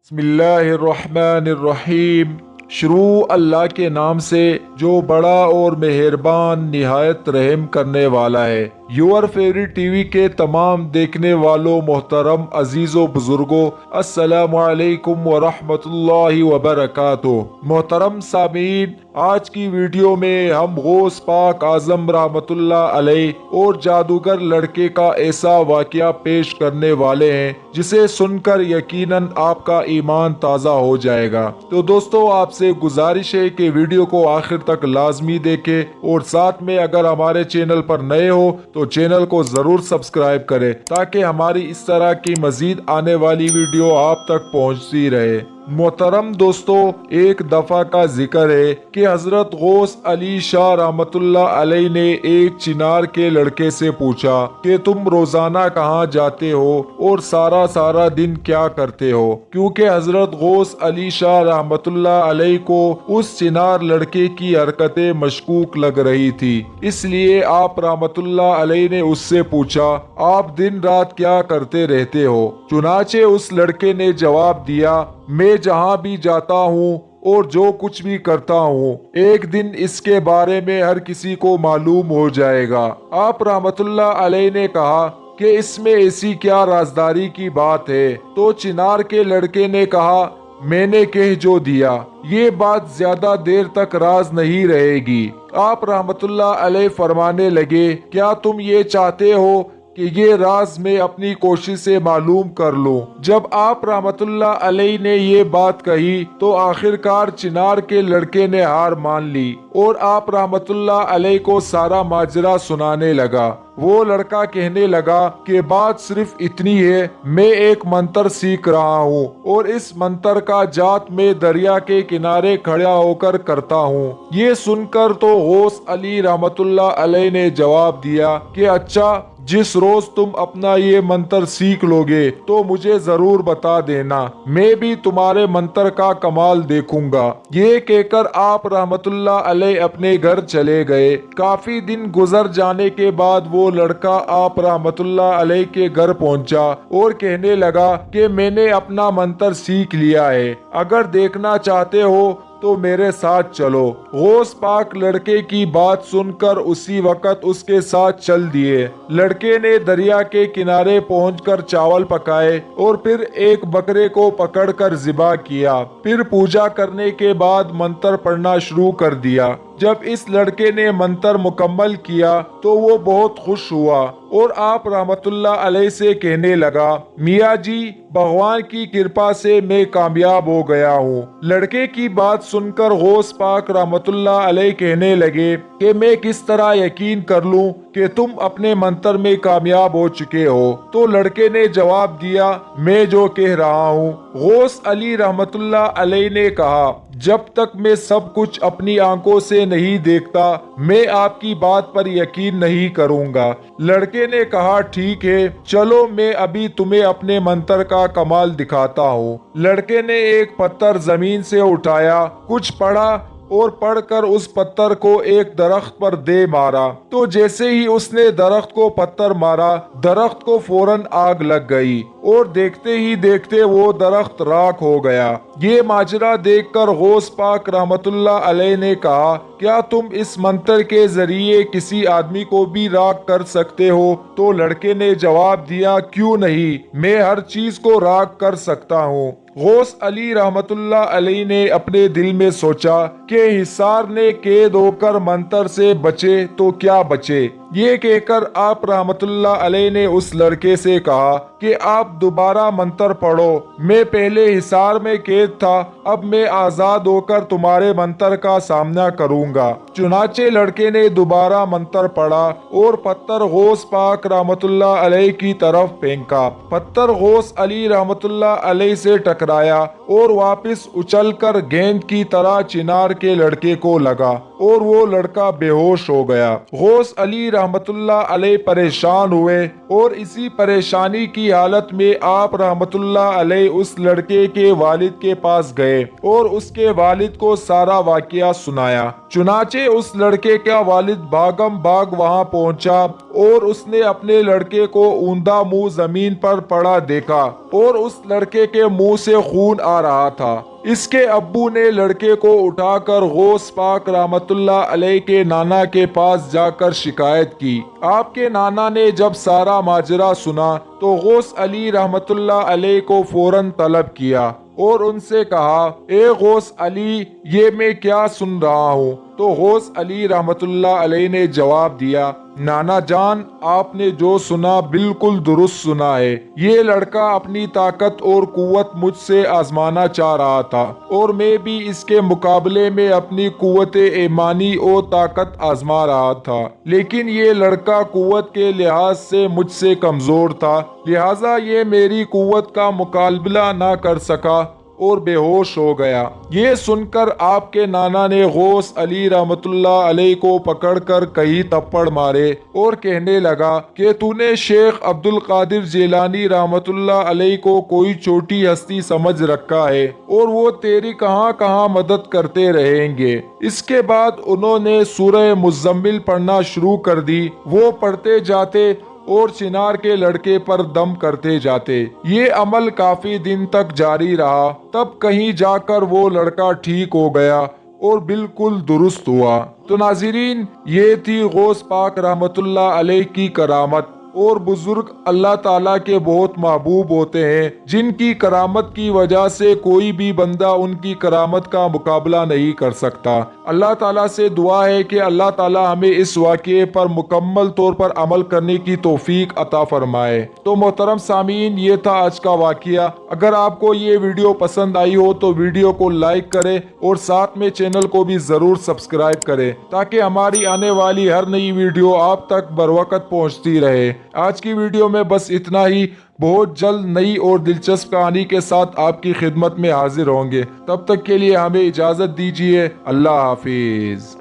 बिस्मिल्लाहिर्रहमानिर्रहीम। शुरू अल्लाह के नाम से जो बड़ा और मेहरबान निहायत रहम करने वाला है। योर फेवरेट टीवी के तमाम देखने वालों मोहतरम अजीज़ो बुजुर्गों, अस्सलामु अलैकुम वरहमतुल्लाहि वबरकातुह। मोहतरम सामीन, आज की वीडियो में हम गौस पाक आजम रहमतुल्लाह अलैह और जादूगर लड़के का ऐसा वाकया पेश करने वाले हैं जिसे सुनकर यकीनन आपका ईमान ताज़ा हो जाएगा। तो दोस्तों, आपसे गुजारिश है कि वीडियो को आखिर तक लाजमी देखें और साथ में अगर हमारे चैनल पर नए हो तो चैनल को जरूर सब्सक्राइब करें ताकि हमारी इस तरह की मजीद आने वाली वीडियो आप तक पहुंचती रहे। मोहतरम दोस्तों, एक दफा का जिक्र है कि हजरत गौस अली शाह रहमतुल्लाह अलैह ने एक चिनार के लड़के से पूछा कि तुम रोजाना कहाँ जाते हो और सारा सारा दिन क्या करते हो, क्योंकि हजरत गौस अली शाह रहमतुल्लाह अलैह को उस चिनार लड़के की हरकतें मशकूक लग रही थी। इसलिए आप रहमतुल्लाह अलैह ने उससे पूछा, आप दिन रात क्या करते रहते हो? चुनाचे उस लड़के ने जवाब दिया, मैं जहाँ भी जाता हूँ और जो कुछ भी करता हूँ, एक दिन इसके बारे में हर किसी को मालूम हो जाएगा। आप रहमतुल्लाह अलैह ने कहा कि इसमें ऐसी क्या राजदारी की बात है? तो चिनार के लड़के ने कहा, मैंने कह जो दिया, ये बात ज्यादा देर तक राज नहीं रहेगी। आप रहमतुल्लाह अलैह फरमाने लगे, क्या तुम ये चाहते हो कि ये राज मैं अपनी कोशिश से मालूम कर लूं? जब आप रहमतुल्लाह अलैह ने ये बात कही तो आखिरकार चिनार के लड़के ने हार मान ली और आप रहमतुल्लाह अलैह को सारा माजरा सुनाने लगा। वो लड़का कहने लगा कि बात सिर्फ इतनी है, मैं एक मंत्र सीख रहा हूँ और इस मंत्र का जाप मैं दरिया के किनारे खड़ा होकर करता हूँ। ये सुनकर तो गौस अली रहमतुल्लाह अलैह ने जवाब दिया कि अच्छा, जिस रोज तुम अपना ये मंत्र सीख लोगे तो मुझे जरूर बता देना, मैं भी तुम्हारे मंत्र का कमाल देखूंगा। ये कहकर आप रहमतुल्लाह अलैह अपने घर चले गए। काफी दिन गुजर जाने के बाद वो लड़का आप रहमतुल्लाह अलैह के घर पहुंचा और कहने लगा कि मैंने अपना मंत्र सीख लिया है, अगर देखना चाहते हो तो मेरे साथ चलो। गौस पाक लड़के की बात सुनकर उसी वक्त उसके साथ चल दिए। लड़के ने दरिया के किनारे पहुंचकर चावल पकाए और फिर एक बकरे को पकड़कर ज़िबा किया। फिर पूजा करने के बाद मंत्र पढ़ना शुरू कर दिया। जब इस लड़के ने मंत्र मुकम्मल किया तो वो बहुत खुश हुआ और आप रहमतुल्लाह अलैह से कहने लगा, मियाँ जी, भगवान की कृपा से मैं कामयाब हो गया हूँ। लड़के की बात सुनकर गौस पाक रहमतुल्लाह अलैह कहने लगे कि मैं किस तरह यकीन कर लूँ कि तुम अपने मंत्र में कामयाब हो चुके हो? तो लड़के ने जवाब दिया, मैं जो कह रहा हूँ। गौस अली रहमतुल्लाह अलैह ने कहा, जब तक मैं सब कुछ अपनी आंखों से नहीं देखता मैं आपकी बात पर यकीन नहीं करूंगा। लड़के ने कहा, ठीक है, चलो मैं अभी तुम्हें अपने मंत्र का कमाल दिखाता हूँ। लड़के ने एक पत्थर जमीन से उठाया, कुछ पढ़ा और पढ़कर उस पत्थर को एक दरख्त पर दे मारा। तो जैसे ही उसने दरख्त को पत्थर मारा, दरख्त को फौरन आग लग गई और देखते ही देखते वो दरख्त राख हो गया। ये माजरा देखकर गौस पाक रहमतुल्लाह अलैह ने कहा, क्या तुम इस मंत्र के जरिए किसी आदमी को भी राख कर सकते हो? तो लड़के ने जवाब दिया, क्यों नहीं, मैं हर चीज को राख कर सकता हूँ। गौस अली रहमतुल्लाह अलैह ने अपने दिल में सोचा कि हिसार ने कैद होकर मंत्र से बचे तो क्या बचे। ये कहकर आप रहमतुल्लाह अलैह ने उस लड़के से कहा कि आप दोबारा मंत्र पढ़ो, मैं पहले हिसार में कैद था, अब मैं आजाद होकर तुम्हारे मंत्र का सामना करूंगा। चुनाचे लड़के ने दोबारा मंत्र पढ़ा और पत्थर गौस पाक रहमतुल्लाह अलैह की तरफ फेंका। पत्थर गौस अली रहमतुल्लाह अलैह से टकराया और वापस उछलकर गेंद की तरह चिनार के लड़के को लगा और वो लड़का बेहोश हो गया। गौस अली रहमतुल्लाह अलैह परेशान हुए और इसी परेशानी की हालत में आप रहमतुल्लाह अलैह उस लड़के के वालिद के पास गए और उसके वालिद को सारा वाकया सुनाया। چنانچہ اس لڑکے کا والد بھاگم بھاگ وہاں پہنچا اور اس نے اپنے لڑکے کو اوندا منہ زمین پر پڑا دیکھا اور اس لڑکے کے منہ سے خون آ رہا تھا۔ اس کے ابو نے لڑکے کو اٹھا کر غوث پاک رحمت اللہ علیہ کے نانا کے پاس جا کر شکایت کی۔ آپ کے نانا نے جب سارا ماجرا سنا تو غوث علی رحمت اللہ علیہ کو فوراً طلب کیا اور ان سے کہا، اے غوث علی، یہ میں کیا سن رہا ہوں؟ تو غوث علی رحمت اللہ علیہ نے جواب دیا، نانا جان، آپ نے جو سنا بالکل درست سنا ہے۔ یہ لڑکا اپنی طاقت اور قوت مجھ سے آزمانا چاہ رہا تھا اور میں بھی اس کے مقابلے میں اپنی قوت ایمانی اور طاقت آزما رہا تھا، لیکن یہ لڑکا قوت کے لحاظ سے مجھ سے کمزور تھا، لہٰذا یہ میری قوت کا مقابلہ نہ کر سکا اور بے ہوش ہو گیا۔ یہ سن کر آپ کے نانا نے غوث علی رحمت اللہ علیہ کو پکڑ کر کئی تھپڑ مارے اور کہنے لگا کہ تو نے شیخ عبد القادر جیلانی رحمت اللہ علیہ کو کوئی چھوٹی ہستی سمجھ رکھا ہے اور وہ تیری کہاں کہاں مدد کرتے رہیں گے۔ اس کے بعد انہوں نے سورہ مزمل پڑھنا شروع کر دی۔ وہ پڑھتے جاتے اور چنار کے لڑکے پر دم کرتے جاتے۔ یہ عمل کافی دن تک جاری رہا، تب کہیں جا کر وہ لڑکا ٹھیک ہو گیا اور بالکل درست ہوا۔ تو ناظرین، یہ تھی غوث پاک رحمت اللہ علیہ کی کرامت۔ اور بزرگ اللہ تعالیٰ کے بہت محبوب ہوتے ہیں جن کی کرامت کی وجہ سے کوئی بھی بندہ ان کی کرامت کا مقابلہ نہیں کر سکتا۔ اللہ تعالیٰ سے دعا ہے کہ اللہ تعالیٰ ہمیں اس واقعے پر مکمل طور پر عمل کرنے کی توفیق عطا فرمائے۔ تو محترم سامعین، یہ تھا آج کا واقعہ۔ اگر آپ کو یہ ویڈیو پسند آئی ہو تو ویڈیو کو لائک کریں اور ساتھ میں چینل کو بھی ضرور سبسکرائب کریں تاکہ ہماری آنے والی ہر نئی ویڈیو آپ تک بروقت پہنچتی رہے۔ آج کی ویڈیو میں بس اتنا ہی۔ بہت جلد نئی اور دلچسپ کہانی کے ساتھ آپ کی خدمت میں حاضر ہوں گے۔ تب تک کے لیے ہمیں اجازت دیجیے۔ اللہ حافظ۔